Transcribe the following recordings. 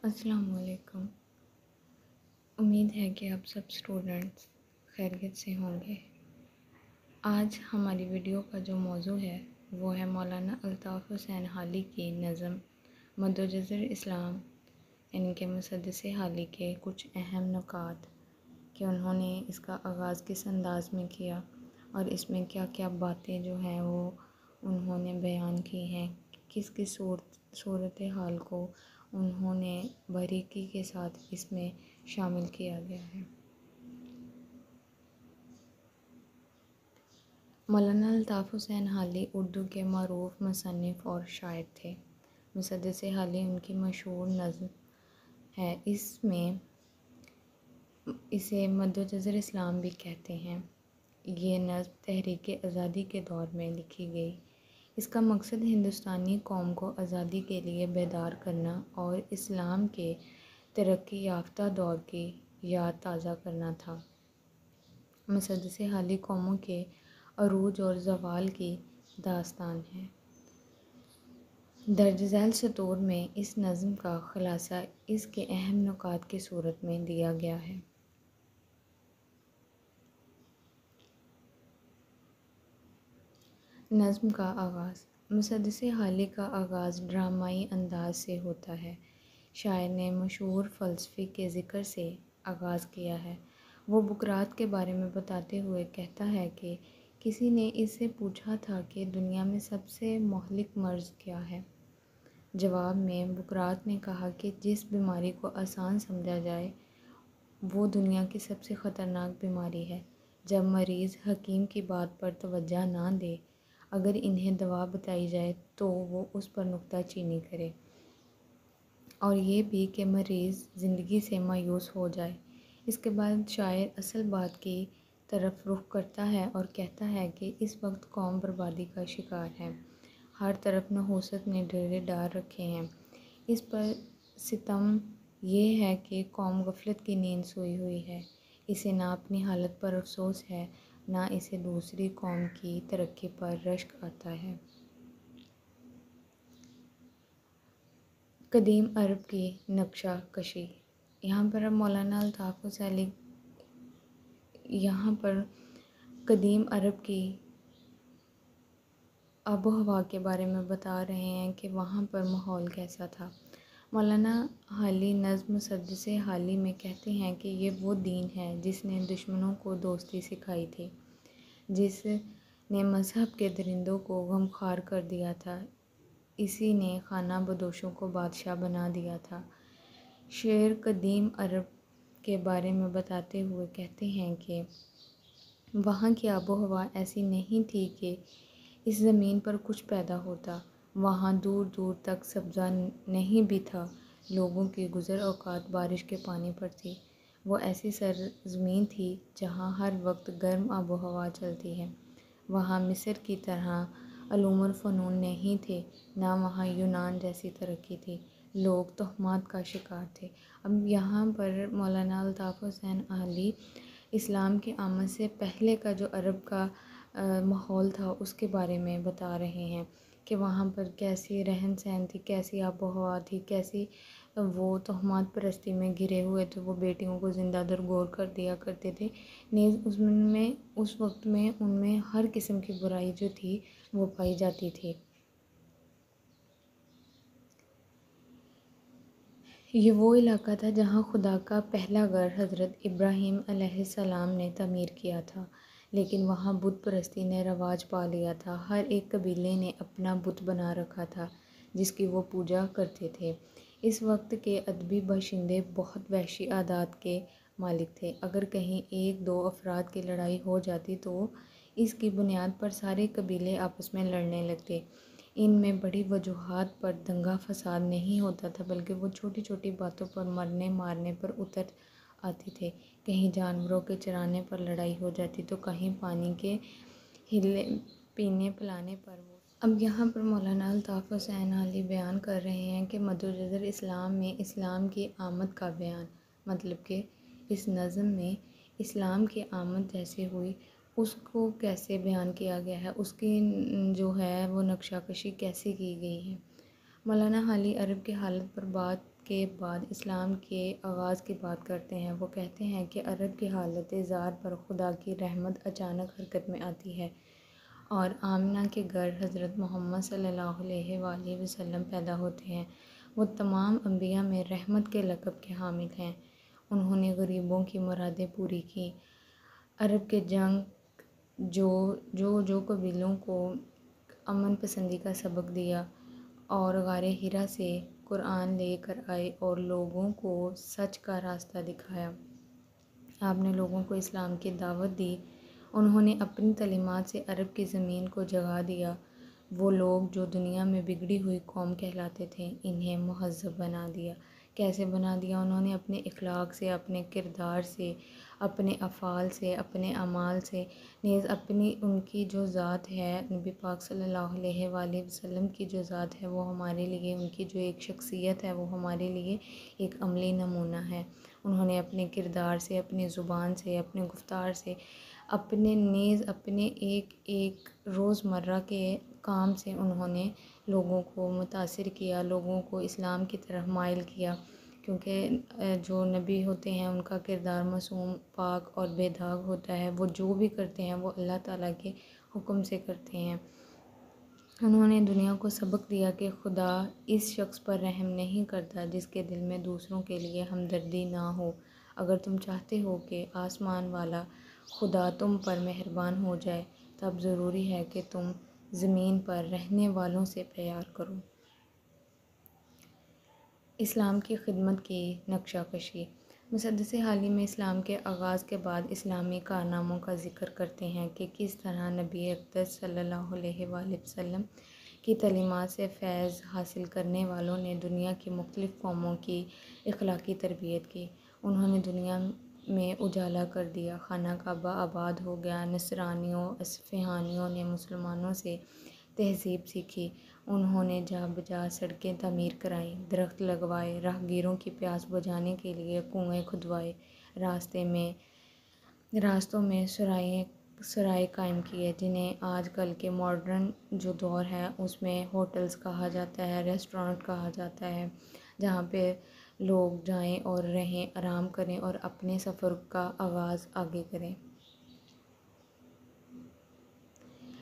السلام علیکم۔ امید ہے کہ آپ سب اسٹوڈنٹس خیریت سے ہوں گے۔ آج ہماری ویڈیو کا جو موضوع ہے وہ ہے مولانا الطاف حسین حالی کی نظم مدوجزر اسلام، ان کے مسدس حالی کے کچھ اہم نکات کہ انہوں نے اس کا آغاز کس انداز میں کیا اور اس میں کیا کیا باتیں جو ہیں وہ انہوں نے بیان کی ہیں، کس کس صورت حال کو انہوں نے باریکی کے ساتھ اس میں شامل کیا گیا ہے۔ مولانا الطاف حسین حالی اردو کے معروف مصنف اور شاعر تھے۔ مسدس حالی ان کی مشہور نظم ہے، اسے مدوجزر اسلام بھی کہتے ہیں۔ یہ نظم تحریک آزادی کے دور میں لکھی گئی۔ اس کا مقصد ہندوستانی قوم کو آزادی کے لیے بیدار کرنا اور اسلام کے ترقی یافتہ دور کی یاد تازہ کرنا تھا۔ مسدس حالی قوموں کے عروج اور زوال کی داستان ہے۔ درج ذیل سطور میں اس نظم کا خلاصہ اس کے اہم نکات کی صورت میں دیا گیا ہے۔ نظم کا آغاز۔ مسدس حالی کا آغاز ڈرامائی انداز سے ہوتا ہے۔ شاعر نے مشہور فلسفی کے ذکر سے آغاز کیا ہے۔ وہ بقراط کے بارے میں بتاتے ہوئے کہتا ہے کہ کسی نے اس سے پوچھا تھا کہ دنیا میں سب سے مہلک مرض کیا ہے؟ جواب میں بقراط نے کہا کہ جس بیماری کو آسان سمجھا جائے وہ دنیا کی سب سے خطرناک بیماری ہے۔ جب مریض حکیم کی بات پر توجہ نہ دے، اگر انہیں دوا بتائی جائے تو وہ اس پر نکتہ چینی کرے، اور یہ بھی کہ مریض زندگی سے مایوس ہو جائے۔ اس کے بعد شاعر اصل بات کی طرف رخ کرتا ہے اور کہتا ہے کہ اس وقت قوم بربادی کا شکار ہے۔ ہر طرف نحوست نے ڈیرے ڈال رکھے ہیں۔ اس پر ستم یہ ہے کہ قوم غفلت کی نیند سوئی ہوئی ہے۔ اسے نہ اپنی حالت پر افسوس ہے، نہ اسے دوسری قوم کی ترقی پر رشک آتا ہے۔ قدیم عرب کی نقشہ کشی۔ یہاں پر مولانا الطاف حسین قدیم عرب کی آب و ہوا کے بارے میں بتا رہے ہیں کہ وہاں پر ماحول کیسا تھا۔ مولانا حالی نظم مسدس حالی میں کہتے ہیں کہ یہ وہ دین ہے جس نے دشمنوں کو دوستی سکھائی تھی، جس نے مذہب کے درندوں کو غمخوار کر دیا تھا، اسی نے خانہ بدوشوں کو بادشاہ بنا دیا تھا۔ شعر قدیم عرب کے بارے میں بتاتے ہوئے کہتے ہیں کہ وہاں کی آب و ہوا ایسی نہیں تھی کہ اس زمین پر کچھ پیدا ہوتا۔ وہاں دور دور تک سبزہ نہیں بھی تھا۔ لوگوں کی گزر اوقات بارش کے پانی پر تھی۔ وہ ایسی سرزمین تھی جہاں ہر وقت گرم آب و ہوا چلتی ہے۔ وہاں مصر کی طرح علوم الفنون نہیں تھے، نہ وہاں یونان جیسی ترقی تھی۔ لوگ تہمات کا شکار تھے۔ اب یہاں پر مولانا الطاف حسین حالی اسلام کی آمد سے پہلے کا جو عرب کا ماحول تھا اس کے بارے میں بتا رہے ہیں کہ وہاں پر کیسی رہن سہن تھی، کیسی آب و ہوا تھی، کیسی وہ تہمات پرستی میں گھرے ہوئے تھے۔ وہ بیٹیوں کو زندہ درگور کر دیا کرتے تھے۔ نیز اس وقت میں ان میں ہر قسم کی برائی جو تھی وہ پائی جاتی تھی۔ یہ وہ علاقہ تھا جہاں خدا کا پہلا گھر حضرت ابراہیم علیہ السلام نے تعمیر کیا تھا، لیکن وہاں بت پرستی نے رواج پا لیا تھا۔ ہر ایک قبیلے نے اپنا بت بنا رکھا تھا جس کی وہ پوجا کرتے تھے۔ اس وقت کے ادبی باشندے بہت وحشی عادات کے مالک تھے۔ اگر کہیں ایک دو افراد کی لڑائی ہو جاتی تو اس کی بنیاد پر سارے قبیلے آپس میں لڑنے لگتے۔ ان میں بڑی وجوہات پر دنگا فساد نہیں ہوتا تھا، بلکہ وہ چھوٹی چھوٹی باتوں پر مرنے مارنے پر اتر آتے تھے۔ کہیں جانوروں کے چرانے پر لڑائی ہو جاتی تو کہیں پانی کے پینے پلانے پر اب یہاں پر مولانا الطاف حسین حالی بیان کر رہے ہیں کہ مدوجزر اسلام میں اسلام کی آمد کا بیان، مطلب کہ اس نظم میں اسلام کی آمد جیسے ہوئی اس کو کیسے بیان کیا گیا ہے، اس کی جو ہے وہ نقشہ کشی کیسے کی گئی ہے۔ مولانا حالی عرب کی حالت پر بات کے بعد اسلام کے آغاز کی بات کرتے ہیں۔ وہ کہتے ہیں کہ عرب کی حالت زار پر خدا کی رحمت اچانک حرکت میں آتی ہے اور آمنہ کے گھر حضرت محمد صلی اللہ علیہ وآلہ وسلم پیدا ہوتے ہیں۔ وہ تمام انبیاء میں رحمت کے لقب کے حامل ہیں۔ انہوں نے غریبوں کی مرادیں پوری کی، عرب کے جنگ جو قبیلوں کو امن پسندی کا سبق دیا اور غار حرا سے قرآن لے کر آئے اور لوگوں کو سچ کا راستہ دکھایا۔ آپ نے لوگوں کو اسلام کی دعوت دی۔ انہوں نے اپنی تعلیمات سے عرب کی زمین کو جگا دیا۔ وہ لوگ جو دنیا میں بگڑی ہوئی قوم کہلاتے تھے، انہیں مہذب بنا دیا۔ کیسے بنا دیا؟ انہوں نے اپنے اخلاق سے، اپنے کردار سے، اپنے افعال سے، اپنے اعمال سے، نیز اپنی ان کی جو ذات ہے، نبی پاک صلی اللہ علیہ وآلہ وسلم کی جو ذات ہے وہ ہمارے لیے، ان کی جو ایک شخصیت ہے وہ ہمارے لیے ایک عملی نمونہ ہے۔ انہوں نے اپنے کردار سے، اپنی زبان سے، اپنے گفتار سے، اپنے ایک روزمرہ کے کام سے انہوں نے لوگوں کو متاثر کیا، لوگوں کو اسلام کی طرف مائل کیا، کیونکہ جو نبی ہوتے ہیں ان کا کردار معصوم، پاک اور بے داغ ہوتا ہے۔ وہ جو بھی کرتے ہیں وہ اللہ تعالیٰ کے حکم سے کرتے ہیں۔ انہوں نے دنیا کو سبق دیا کہ خدا اس شخص پر رحم نہیں کرتا جس کے دل میں دوسروں کے لیے ہمدردی نہ ہو۔ اگر تم چاہتے ہو کہ آسمان والا خدا تم پر مہربان ہو جائے، تب ضروری ہے کہ تم زمین پر رہنے والوں سے پیار کرو۔ اسلام کی خدمت کی نقشہ کشی۔ مسدس حالی میں اسلام کے آغاز کے بعد اسلامی کارناموں کا ذکر کرتے ہیں کہ کس طرح نبی اقدس صلی اللہ علیہ وآلہ وسلم کی تعلیمات سے فیض حاصل کرنے والوں نے دنیا کی مختلف قوموں کی اخلاقی تربیت کی۔ انہوں نے دنیا میں اجالا کر دیا، خانہ کعبہ آباد ہو گیا، نصرانیوں، اصفہانیوں نے مسلمانوں سے تہذیب سیکھی، انہوں نے جا بجا سڑکیں تعمیر کرائیں، درخت لگوائے، راہگیروں کی پیاس بجھانے کے لیے کنویں کھدوائے، راستوں میں سرائے قائم کیے، جنہیں آج کل کے ماڈرن جو دور ہے اس میں ہوٹلز کہا جاتا ہے، ریسٹورانٹ کہا جاتا ہے، جہاں پہ لوگ جائیں اور رہیں، آرام کریں اور اپنے سفر کا آغاز آگے کریں۔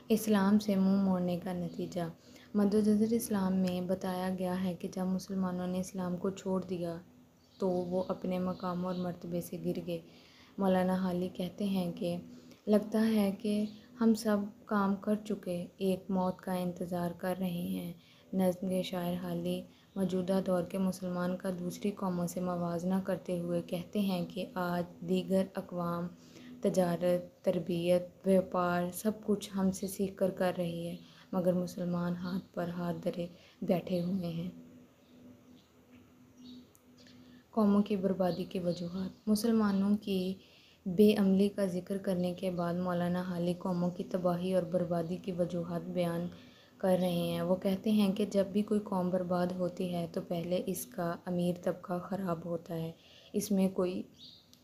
اسلام سے منہ موڑنے کا نتیجہ۔ مدظر اسلام میں بتایا گیا ہے کہ جب مسلمانوں نے اسلام کو چھوڑ دیا تو وہ اپنے مقام اور مرتبے سے گر گئے۔ مولانا حالی کہتے ہیں کہ لگتا ہے کہ ہم سب کام کر چکے، ایک موت کا انتظار کر رہے ہیں۔ نظم کے شاعر حالی موجودہ دور کے مسلمان کا دوسری قوموں سے موازنہ کرتے ہوئے کہتے ہیں کہ آج دیگر اقوام تجارت، تربیت، بیوپار سب کچھ ہم سے سیکھ کر رہی ہے، مگر مسلمان ہاتھ پر ہاتھ دھرے بیٹھے ہوئے ہیں۔ قوموں کی بربادی کی وجوہات۔ مسلمانوں کی بے عملی کا ذکر کرنے کے بعد مولانا حالی قوموں کی تباہی اور بربادی کی وجوہات بیان کر رہے ہیں۔ وہ کہتے ہیں کہ جب بھی کوئی قوم برباد ہوتی ہے تو پہلے اس کا امیر طبقہ خراب ہوتا ہے، اس میں کوئی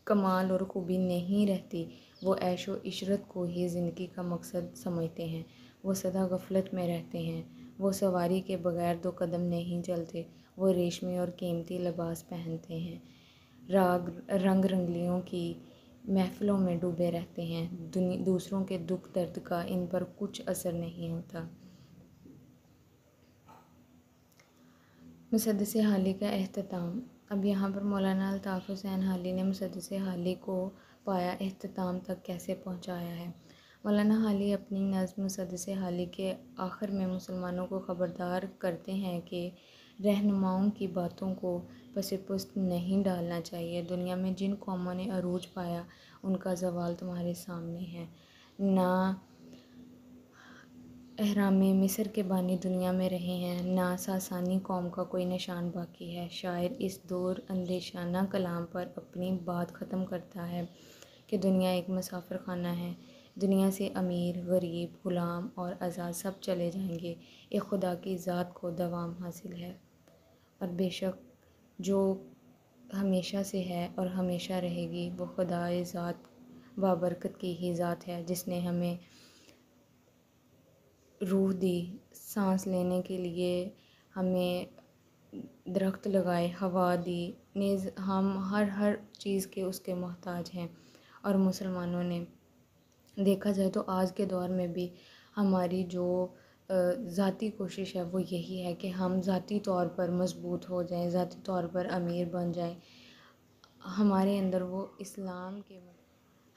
کمال اور خوبی نہیں رہتی، وہ عیش و عشرت کو ہی زندگی کا مقصد سمجھتے ہیں، وہ سدا غفلت میں رہتے ہیں، وہ سواری کے بغیر دو قدم نہیں چلتے، وہ ریشمی اور قیمتی لباس پہنتے ہیں، رنگ رنگلیوں کی محفلوں میں ڈوبے رہتے ہیں، دوسروں کے دکھ درد کا ان پر کچھ اثر نہیں ہوتا۔ مسدس حالی کا اختتام۔ اب یہاں پر مولانا الطاف حسین حالی نے مسدس حالی کو پایا اختتام تک کیسے پہنچایا ہے۔ مولانا حالی اپنی نظم مسدس حالی کے آخر میں مسلمانوں کو خبردار کرتے ہیں کہ رہنماؤں کی باتوں کو پس پشت نہیں ڈالنا چاہیے۔ دنیا میں جن قوموں نے عروج پایا ان کا زوال تمہارے سامنے ہے۔ نہ اہرام مصر کے بانی دنیا میں رہے ہیں، نہ ساسانی قوم کا کوئی نشان باقی ہے۔ شاعر اس دور اندیشانہ کلام پر اپنی بات ختم کرتا ہے کہ دنیا ایک مسافر خانہ ہے، دنیا سے امیر، غریب، غلام اور آزاد سب چلے جائیں گے، ایک خدا کی ذات کو دوام حاصل ہے، اور بے شک جو ہمیشہ سے ہے اور ہمیشہ رہے گی وہ خدائے ذات بابرکت کی ہی ذات ہے، جس نے ہمیں روح دی، سانس لینے کے لیے ہمیں درخت لگائے، ہوا دی، نیز ہم ہر چیز کے اس کے محتاج ہیں۔ اور مسلمانوں نے دیکھا جائے تو آج کے دور میں بھی ہماری جو ذاتی کوشش ہے وہ یہی ہے کہ ہم ذاتی طور پر مضبوط ہو جائیں، ذاتی طور پر امیر بن جائیں۔ ہمارے اندر وہ اسلام کے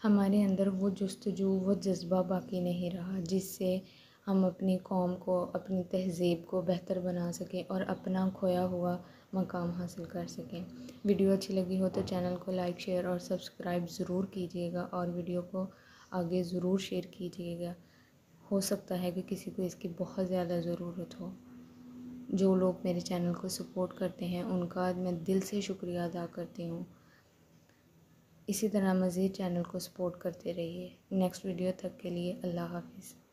ہمارے اندر وہ جستجو، وہ جذبہ باقی نہیں رہا جس سے ہم اپنی قوم کو، اپنی تہذیب کو بہتر بنا سکیں اور اپنا کھویا ہوا مقام حاصل کر سکیں۔ ویڈیو اچھی لگی ہو تو چینل کو لائک، شیئر اور سبسکرائب ضرور کیجیے گا، اور ویڈیو کو آگے ضرور شیئر کیجیے گا۔ ہو سکتا ہے کہ کسی کو اس کی بہت زیادہ ضرورت ہو۔ جو لوگ میرے چینل کو سپورٹ کرتے ہیں ان کا میں دل سے شکریہ ادا کرتی ہوں۔ اسی طرح مزید چینل کو سپورٹ کرتے رہیے۔ نیکسٹ ویڈیو تک کے لیے اللہ حافظ۔